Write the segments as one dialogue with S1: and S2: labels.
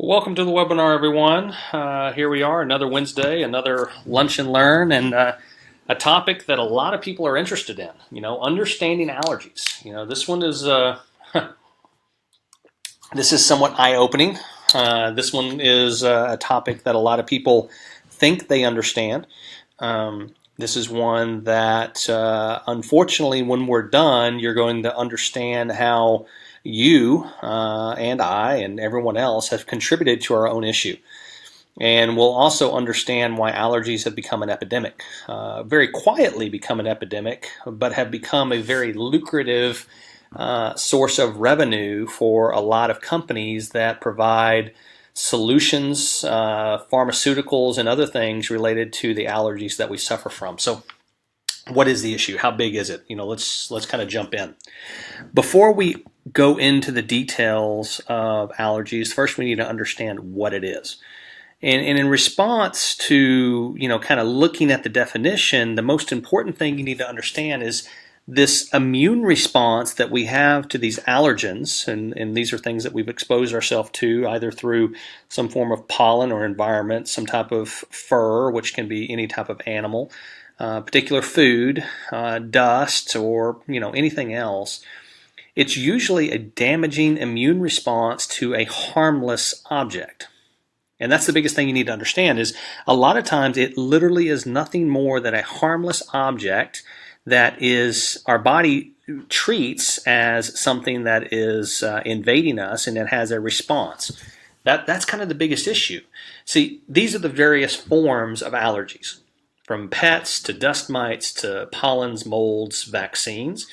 S1: Welcome to the webinar, everyone. Here we are, another Wednesday, another Lunch and Learn, and a topic that a lot of people are interested in, understanding allergies. This one is this is somewhat eye-opening. This one is a topic that a lot of people think they understand. This is one that, unfortunately, when we're done, you're going to understand how you and I and everyone else have contributed to our own issue. And we'll also understand why allergies have become an epidemic, very quietly become an epidemic, but have become a very lucrative source of revenue for a lot of companies that provide solutions, pharmaceuticals, and other things related to the allergies that we suffer from. So what is the issue? How big is it? Let's kind of jump in. Before we go into the details of allergies, first we need to understand what it is. And in response to, kind of looking at the definition, the most important thing you need to understand is this immune response that we have to these allergens, and these are things that we've exposed ourselves to either through some form of pollen or environment, some type of fur, which can be any type of animal, particular food, dust, or anything else. It's usually a damaging immune response to a harmless object. And that's the biggest thing you need to understand is a lot of times it literally is nothing more than a harmless object that is our body treats as something that is invading us and it has a response. That's kind of the biggest issue. See, these are the various forms of allergies, from pets to dust mites to pollens, molds, vaccines,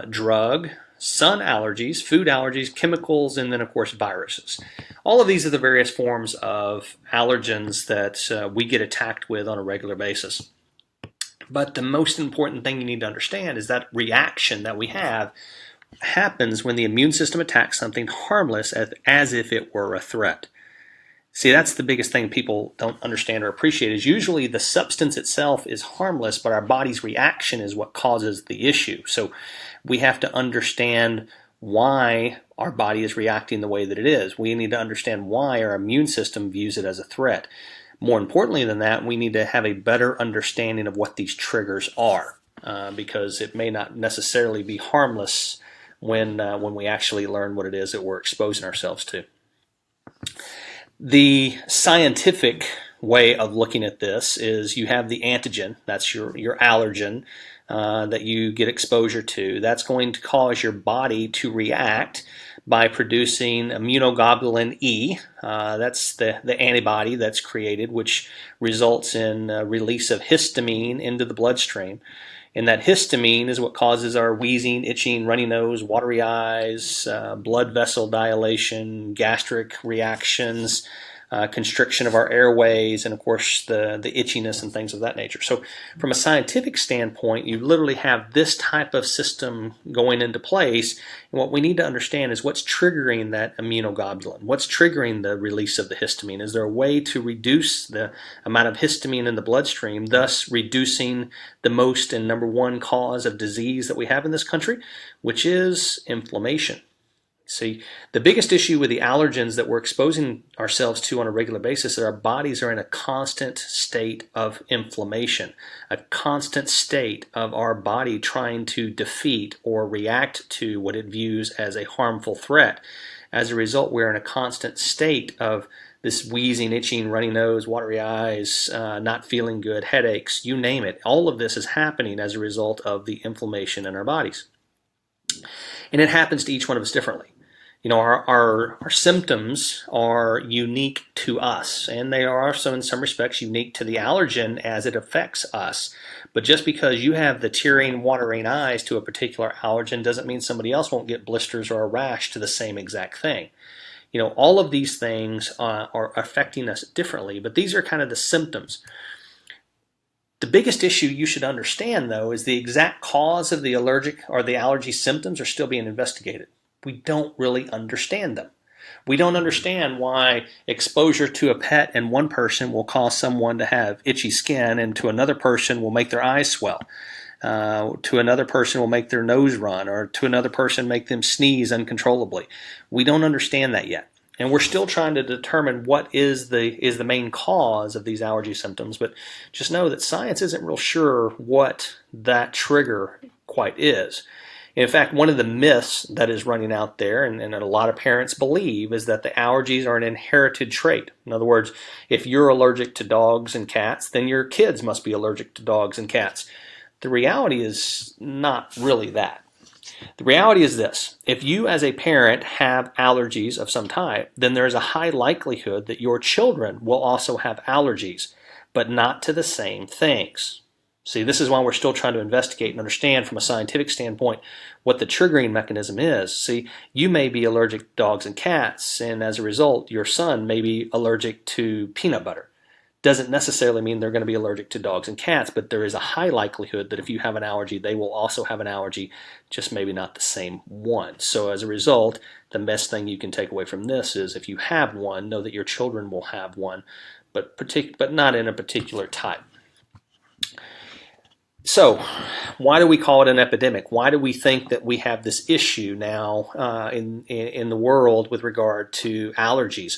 S1: drug, sun allergies, food allergies, chemicals, and then of course viruses. All of these are the various forms of allergens that we get attacked with on a regular basis. But the most important thing you need to understand is that reaction that we have happens when the immune system attacks something harmless as if it were a threat. See, that's the biggest thing people don't understand or appreciate is usually the substance itself is harmless, but our body's reaction is what causes the issue. So we have to understand why our body is reacting the way that it is. We need to understand why our immune system views it as a threat. More importantly than that, we need to have a better understanding of what these triggers are, because it may not necessarily be harmless when we actually learn what it is that we're exposing ourselves to. The scientific way of looking at this is you have the antigen, that's your allergen that you get exposure to. That's going to cause your body to react by producing immunoglobulin E. That's the antibody that's created, which results in release of histamine into the bloodstream. And that histamine is what causes our wheezing, itching, runny nose, watery eyes, blood vessel dilation, gastric reactions, constriction of our airways, and of course the itchiness and things of that nature. So from a scientific standpoint, you literally have this type of system going into place, and what we need to understand is what's triggering that immunoglobulin, what's triggering the release of the histamine. Is there a way to reduce the amount of histamine in the bloodstream, thus reducing the most and number one cause of disease that we have in this country, which is inflammation? See, the biggest issue with the allergens that we're exposing ourselves to on a regular basis is that our bodies are in a constant state of inflammation, a constant state of our body trying to defeat or react to what it views as a harmful threat. As a result, we're in a constant state of this wheezing, itching, runny nose, watery eyes, not feeling good, headaches, you name it. All of this is happening as a result of the inflammation in our bodies. And it happens to each one of us differently. Our symptoms are unique to us, and they are also in some respects unique to the allergen as it affects us. But just because you have the tearing, watering eyes to a particular allergen doesn't mean somebody else won't get blisters or a rash to the same exact thing. All of these things are affecting us differently, but these are kind of the symptoms. The biggest issue you should understand, though, is the exact cause of the allergic or the allergy symptoms are still being investigated. We don't really understand them. We don't understand why exposure to a pet in one person will cause someone to have itchy skin, and to another person will make their eyes swell. To another person will make their nose run, or to another person make them sneeze uncontrollably. We don't understand that yet. And we're still trying to determine what is the main cause of these allergy symptoms, but just know that science isn't real sure what that trigger quite is. In fact, one of the myths that is running out there, and a lot of parents believe, is that the allergies are an inherited trait. In other words, if you're allergic to dogs and cats, then your kids must be allergic to dogs and cats. The reality is not really that. The reality is this: if you as a parent have allergies of some type, then there is a high likelihood that your children will also have allergies, but not to the same things. See, this is why we're still trying to investigate and understand from a scientific standpoint what the triggering mechanism is. See, you may be allergic to dogs and cats, and as a result, your son may be allergic to peanut butter. Doesn't necessarily mean they're going to be allergic to dogs and cats, but there is a high likelihood that if you have an allergy, they will also have an allergy, just maybe not the same one. So as a result, the best thing you can take away from this is if you have one, know that your children will have one, but not in a particular type. So, why do we call it an epidemic? Why do we think that we have this issue now in the world with regard to allergies?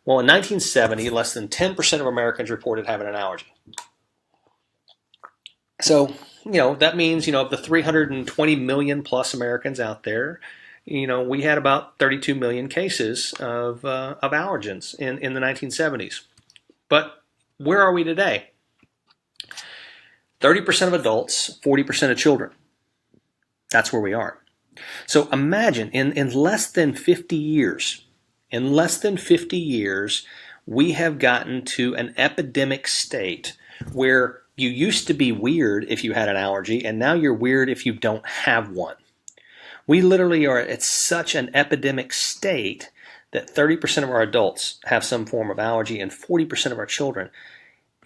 S1: Well, in 1970, less than 10% of Americans reported having an allergy. So, that means, of the 320 million plus Americans out there, we had about 32 million cases of allergens in the 1970s. But where are we today? 30% of adults, 40% of children. That's where we are. So imagine in less than 50 years, we have gotten to an epidemic state where you used to be weird if you had an allergy, and now you're weird if you don't have one. We literally are at such an epidemic state that 30% of our adults have some form of allergy and 40% of our children.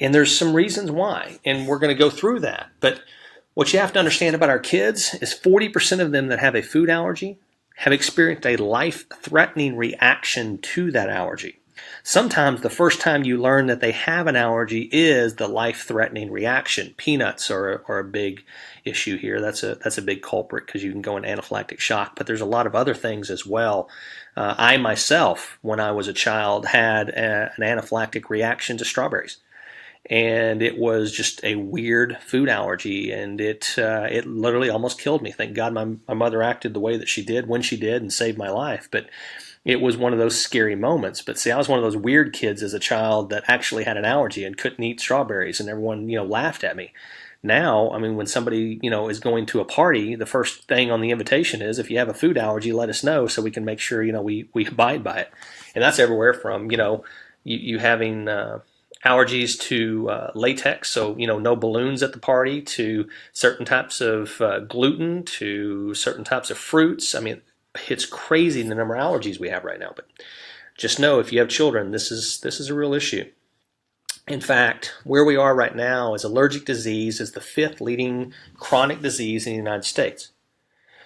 S1: And there's some reasons why, and we're going to go through that. But what you have to understand about our kids is 40% of them that have a food allergy have experienced a life-threatening reaction to that allergy. Sometimes the first time you learn that they have an allergy is the life-threatening reaction. Peanuts are a big issue here. That's a big culprit because you can go in anaphylactic shock. But there's a lot of other things as well. I myself, when I was a child, had an anaphylactic reaction to strawberries. And it was just a weird food allergy, and it literally almost killed me. Thank God my mother acted the way that she did when she did and saved my life. But it was one of those scary moments. But see, I was one of those weird kids as a child that actually had an allergy and couldn't eat strawberries, and everyone laughed at me. Now, I mean, when somebody is going to a party, the first thing on the invitation is, if you have a food allergy, let us know so we can make sure we abide by it. And that's everywhere from you having allergies to latex, so no balloons at the party, to certain types of gluten, to certain types of fruits. I mean, it's crazy the number of allergies we have right now. But just know, if you have children, this is a real issue. In fact, where we are right now is allergic disease is the 5th leading chronic disease in the United States.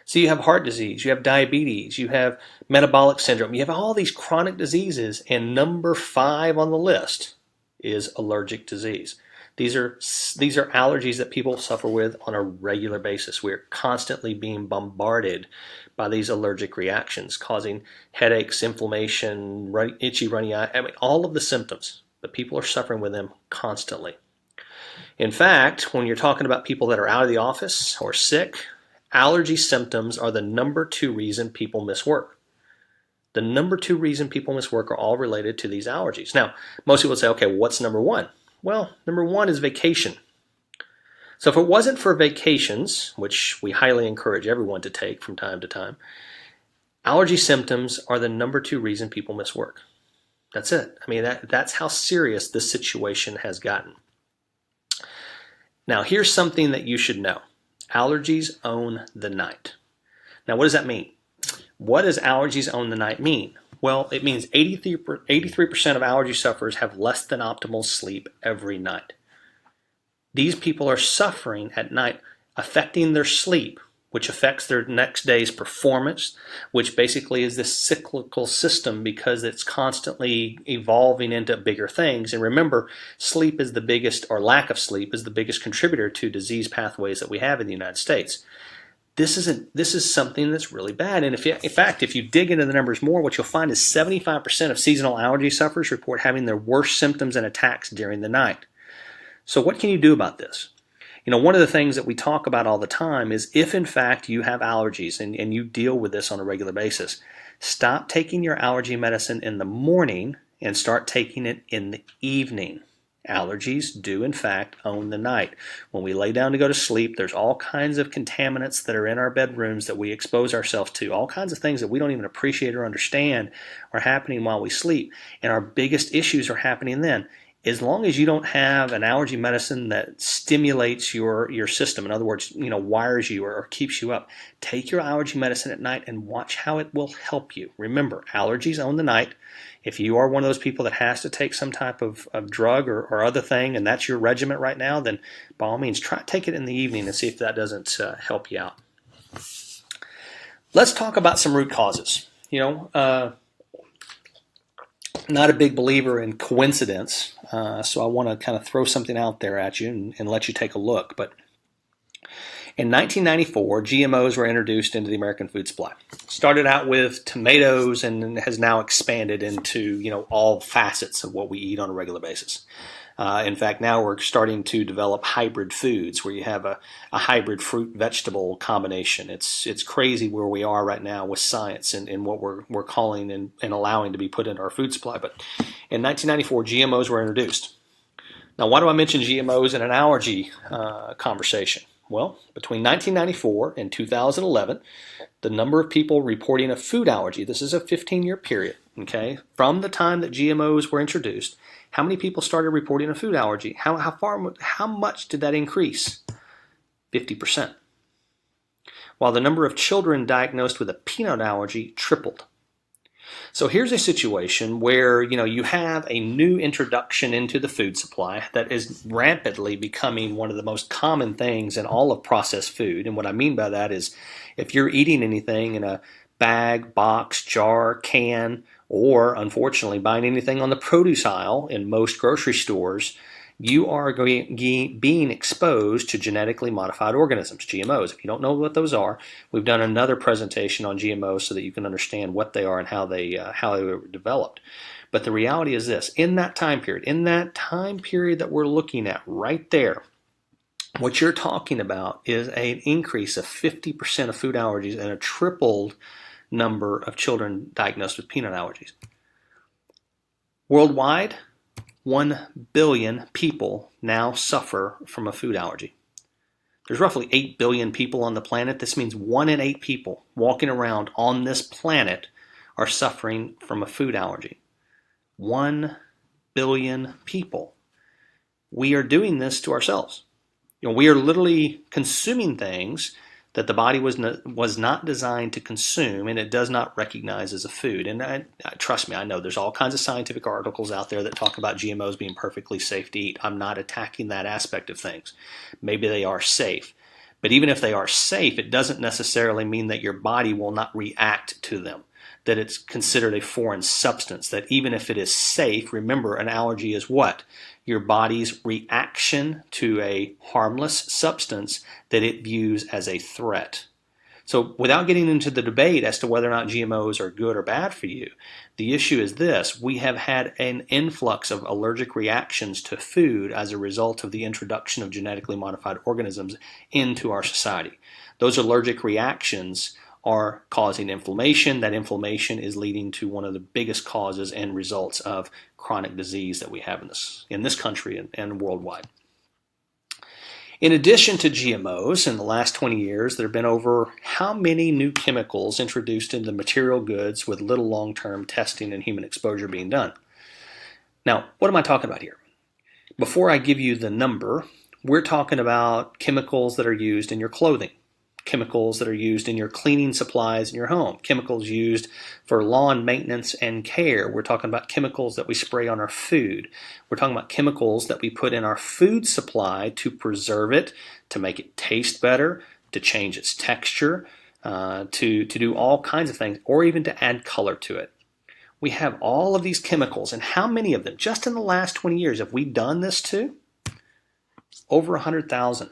S1: So you have heart disease, you have diabetes, you have metabolic syndrome, you have all these chronic diseases, and number 5 on the list is allergic disease. These are allergies that people suffer with on a regular basis. We're constantly being bombarded by these allergic reactions, causing headaches, inflammation, itchy, runny eye. I mean, all of the symptoms, but people are suffering with them constantly. In fact, when you're talking about people that are out of the office or sick, allergy symptoms are the number 2 reason people miss work. The number 2 reason people miss work are all related to these allergies. Now, most people say, okay, what's number 1? Well, number 1 is vacation. So if it wasn't for vacations, which we highly encourage everyone to take from time to time, allergy symptoms are the number 2 reason people miss work. That's it. I mean, that's how serious this situation has gotten. Now, here's something that you should know. Allergies own the night. Now, what does that mean? What does allergies own the night mean? Well, it means 83% of allergy sufferers have less than optimal sleep every night. These people are suffering at night, affecting their sleep, which affects their next day's performance, which basically is this cyclical system because it's constantly evolving into bigger things. And remember, sleep is the biggest, or lack of sleep is the biggest contributor to disease pathways that we have in the United States. This is something that's really bad. And in fact, if you dig into the numbers more, what you'll find is 75% of seasonal allergy sufferers report having their worst symptoms and attacks during the night. So what can you do about this? One of the things that we talk about all the time is if in fact you have allergies and you deal with this on a regular basis, stop taking your allergy medicine in the morning and start taking it in the evening. Allergies do in fact own the night. When we lay down to go to sleep, there's all kinds of contaminants that are in our bedrooms that we expose ourselves to. All kinds of things that we don't even appreciate or understand are happening while we sleep. And our biggest issues are happening then. As long as you don't have an allergy medicine that stimulates your system, in other words, wires you or keeps you up, take your allergy medicine at night and watch how it will help you. Remember, allergies own the night. If you are one of those people that has to take some type of drug or other thing, and that's your regimen right now, then by all means, take it in the evening and see if that doesn't help you out. Let's talk about some root causes. Not a big believer in coincidence, so I want to kind of throw something out there at you and let you take a look. But in 1994, GMOs were introduced into the American food supply. Started out with tomatoes and has now expanded into all facets of what we eat on a regular basis. In fact, now we're starting to develop hybrid foods where you have a hybrid fruit-vegetable combination. It's crazy where we are right now with science and what we're calling and allowing to be put into our food supply. But in 1994, GMOs were introduced. Now, why do I mention GMOs in an allergy conversation? Well, between 1994 and 2011, the number of people reporting a food allergy, this is a 15-year period, okay, from the time that GMOs were introduced, how many people started reporting a food allergy? How much did that increase? 50%. While the number of children diagnosed with a peanut allergy tripled. So here's a situation where you have a new introduction into the food supply that is rapidly becoming one of the most common things in all of processed food. And what I mean by that is if you're eating anything in a bag, box, jar, can, or unfortunately buying anything on the produce aisle in most grocery stores, you are being exposed to genetically modified organisms, GMOs. If you don't know what those are, we've done another presentation on GMOs so that you can understand what they are and how they were developed. But the reality is this, in that time period that we're looking at right there, what you're talking about is an increase of 50% of food allergies and a tripled number of children diagnosed with peanut allergies. Worldwide, 1 billion people now suffer from a food allergy. There's roughly 8 billion people on the planet. This means 1 in 8 people walking around on this planet are suffering from a food allergy. 1 billion people. We are doing this to ourselves. We are literally consuming things that the body was not designed to consume, and it does not recognize as a food. And trust me, I know there's all kinds of scientific articles out there that talk about GMOs being perfectly safe to eat. I'm not attacking that aspect of things. Maybe they are safe. But even if they are safe, it doesn't necessarily mean that your body will not react to them, that it's considered a foreign substance, that even if it is safe, remember, an allergy is what? Your body's reaction to a harmless substance that it views as a threat. So without getting into the debate as to whether or not GMOs are good or bad for you, the issue is this. We have had an influx of allergic reactions to food as a result of the introduction of genetically modified organisms into our society. Those allergic reactions are causing inflammation. That inflammation is leading to one of the biggest causes and results of chronic disease that we have in this country and worldwide. In addition to GMOs, in the last 20 years, there have been over how many new chemicals introduced into material goods with little long-term testing and human exposure being done? Now, what am I talking about here? Before I give you the number, we're talking about chemicals that are used in your clothing, chemicals that are used in your cleaning supplies in your home, chemicals used for lawn maintenance and care. We're talking about chemicals that we spray on our food. We're talking about chemicals that we put in our food supply to preserve it, to make it taste better, to change its texture, to do all kinds of things, or even to add color to it. We have all of these chemicals, and how many of them, just in the last 20 years, have we done this to? Over 100,000.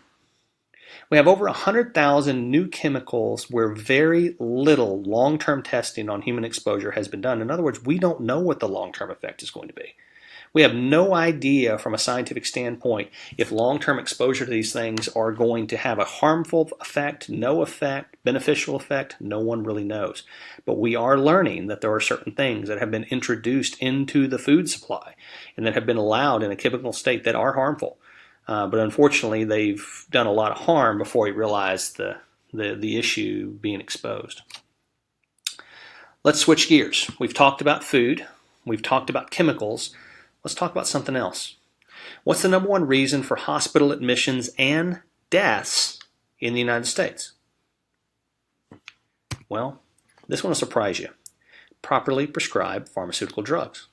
S1: We have over 100,000 new chemicals where very little long-term testing on human exposure has been done. In other words, we don't know what the long-term effect is going to be. We have no idea from a scientific standpoint if long-term exposure to these things are going to have a harmful effect, no effect, beneficial effect. No one really knows. But we are learning that there are certain things that have been introduced into the food supply and that have been allowed in a chemical state that are harmful. But unfortunately, they've done a lot of harm before we realize the issue being exposed. Let's switch gears. We've talked about food. We've talked about chemicals. Let's talk about something else. What's the number one reason for hospital admissions and deaths in the United States? Well, this one will surprise you. Properly prescribed pharmaceutical drugs.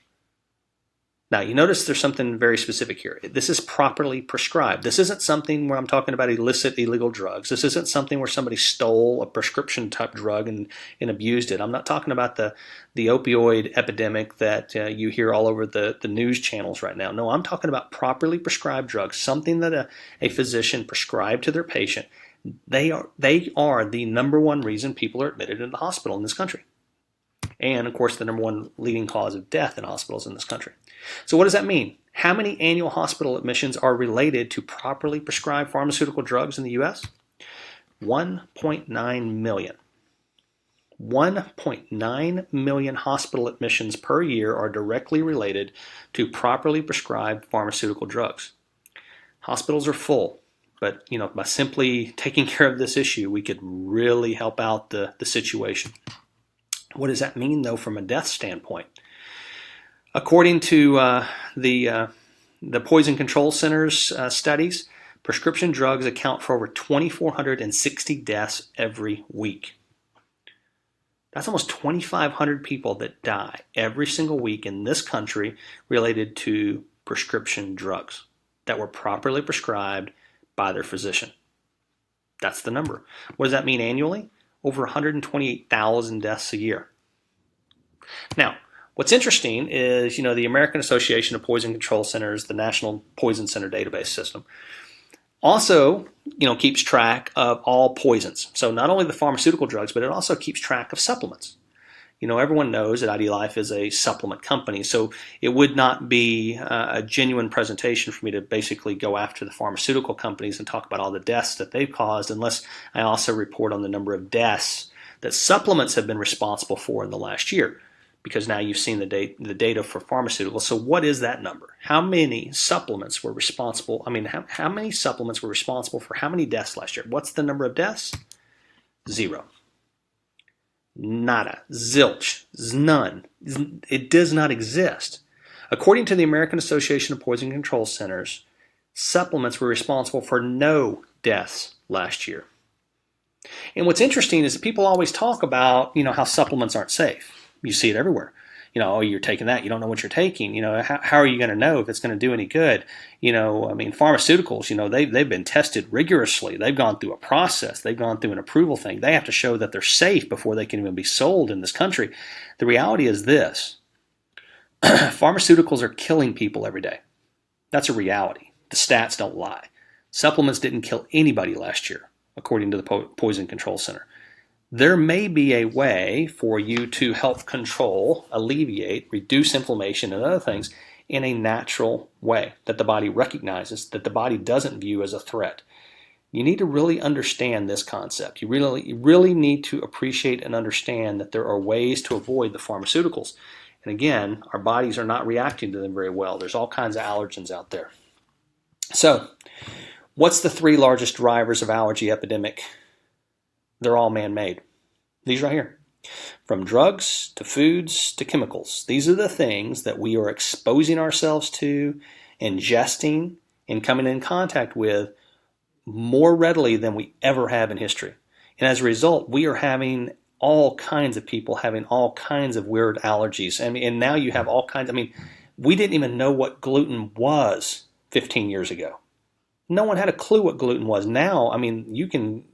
S1: Now, you notice there's something very specific here. This is properly prescribed. This isn't something where I'm talking about illicit, illegal drugs. This isn't something where somebody stole a prescription type drug and abused it. I'm not talking about the opioid epidemic that you hear all over the news channels right now. No, I'm talking about properly prescribed drugs, something that a physician prescribed to their patient. They are the number one reason people are admitted into the hospital in this country. And, of course, the number one leading cause of death in hospitals in this country. So what does that mean? How many annual hospital admissions are related to properly prescribed pharmaceutical drugs in the U.S.? 1.9 million. 1.9 million hospital admissions per year are directly related to properly prescribed pharmaceutical drugs. Hospitals are full, but by simply taking care of this issue, we could really help out the situation. What does that mean, though, from a death standpoint? According to the Poison Control Center's studies, prescription drugs account for over 2,460 deaths every week. That's almost 2,500 people that die every single week in this country related to prescription drugs that were properly prescribed by their physician. That's the number. What does that mean annually? Over 128,000 deaths a year. Now, what's interesting is, the American Association of Poison Control Centers, the National Poison Center Database System, also, keeps track of all poisons. So not only the pharmaceutical drugs, but it also keeps track of supplements. Everyone knows that ID Life is a supplement company, so it would not be a genuine presentation for me to basically go after the pharmaceutical companies and talk about all the deaths that they've caused unless I also report on the number of deaths that supplements have been responsible for in the last year, because now you've seen the data for pharmaceuticals. So what is that number? How many supplements were responsible? How many supplements were responsible for how many deaths last year? What's the number of deaths? 0. Nada, zilch, none. It does not exist. According to the American Association of Poison Control Centers, supplements were responsible for no deaths last year. And what's interesting is that people always talk about, how supplements aren't safe. You see it everywhere. Oh, you're taking that. You don't know what you're taking. How are you going to know if it's going to do any good? Pharmaceuticals, they've been tested rigorously. They've gone through a process. They've gone through an approval thing. They have to show that they're safe before they can even be sold in this country. The reality is this. Pharmaceuticals are killing people every day. That's a reality. The stats don't lie. Supplements didn't kill anybody last year, according to the Poison Control Center. There may be a way for you to help control, alleviate, reduce inflammation and other things in a natural way that the body recognizes, that the body doesn't view as a threat. You need to really understand this concept. You really need to appreciate and understand that there are ways to avoid the pharmaceuticals. And again, our bodies are not reacting to them very well. There's all kinds of allergens out there. So, what's the 3 largest drivers of allergy epidemic? They're all man-made. These right here. From drugs to foods to chemicals. These are the things that we are exposing ourselves to, ingesting, and coming in contact with more readily than we ever have in history. And as a result, we are having all kinds of people having all kinds of weird allergies. And now you have all kinds. We didn't even know what gluten was 15 years ago. No one had a clue what gluten was. Now, you can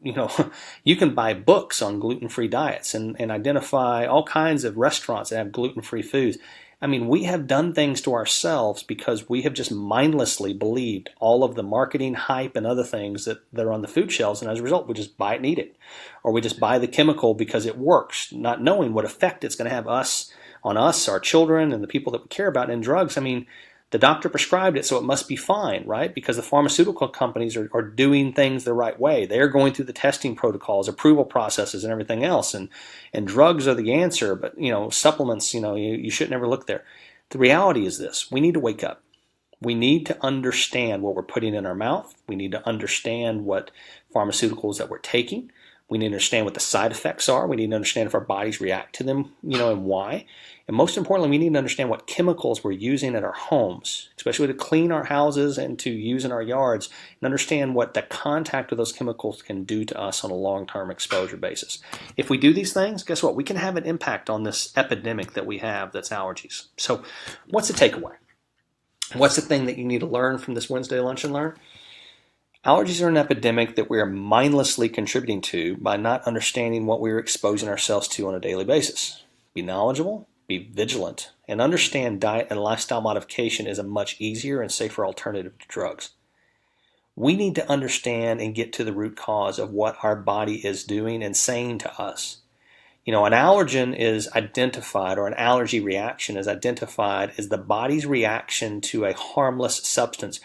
S1: buy books on gluten-free diets and identify all kinds of restaurants that have gluten-free foods. I mean, we have done things to ourselves because we have just mindlessly believed all of the marketing hype and other things that are on the food shelves, and as a result, we just buy it and eat it. Or we just buy the chemical because it works, not knowing what effect it's going to have on us, our children, and the people that we care about. And drugs, I mean, the doctor prescribed it, so it must be fine, right? Because the pharmaceutical companies are doing things the right way. They're going through the testing protocols, approval processes, and everything else. And drugs are the answer, but supplements, you should never look there. The reality is this: we need to wake up. We need to understand what we're putting in our mouth. We need to understand what pharmaceuticals that we're taking. We need to understand what the side effects are. We need to understand if our bodies react to them, and why. And most importantly, we need to understand what chemicals we're using at our homes, especially to clean our houses and to use in our yards, and understand what the contact of those chemicals can do to us on a long-term exposure basis. If we do these things, guess what? We can have an impact on this epidemic that we have that's allergies. So what's the takeaway? What's the thing that you need to learn from this Wednesday Lunch and Learn? Allergies are an epidemic that we are mindlessly contributing to by not understanding what we're exposing ourselves to on a daily basis. Be knowledgeable, be vigilant, and understand diet and lifestyle modification is a much easier and safer alternative to drugs. We need to understand and get to the root cause of what our body is doing and saying to us. An allergen is identified, or an allergy reaction is identified as the body's reaction to a harmless substance.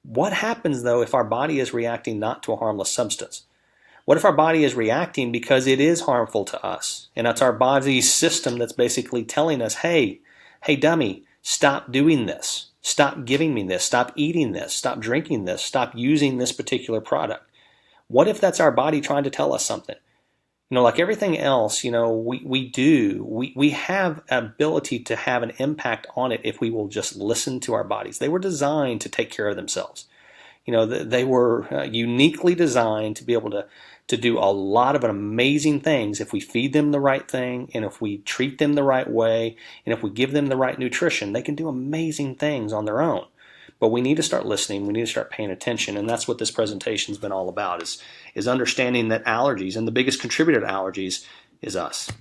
S1: What happens, though, if our body is reacting not to a harmless substance? What if our body is reacting because it is harmful to us? And that's our body's system that's basically telling us, hey, dummy, stop doing this. Stop giving me this. Stop eating this. Stop drinking this. Stop using this particular product. What if that's our body trying to tell us something? Like everything else, we have ability to have an impact on it if we will just listen to our bodies. They were designed to take care of themselves. They were uniquely designed to be able to do a lot of amazing things if we feed them the right thing, and if we treat them the right way, and if we give them the right nutrition. They can do amazing things on their own. But we need to start listening. We need to start paying attention, and that's what this presentation's been all about: is understanding that allergies, and the biggest contributor to allergies, is us.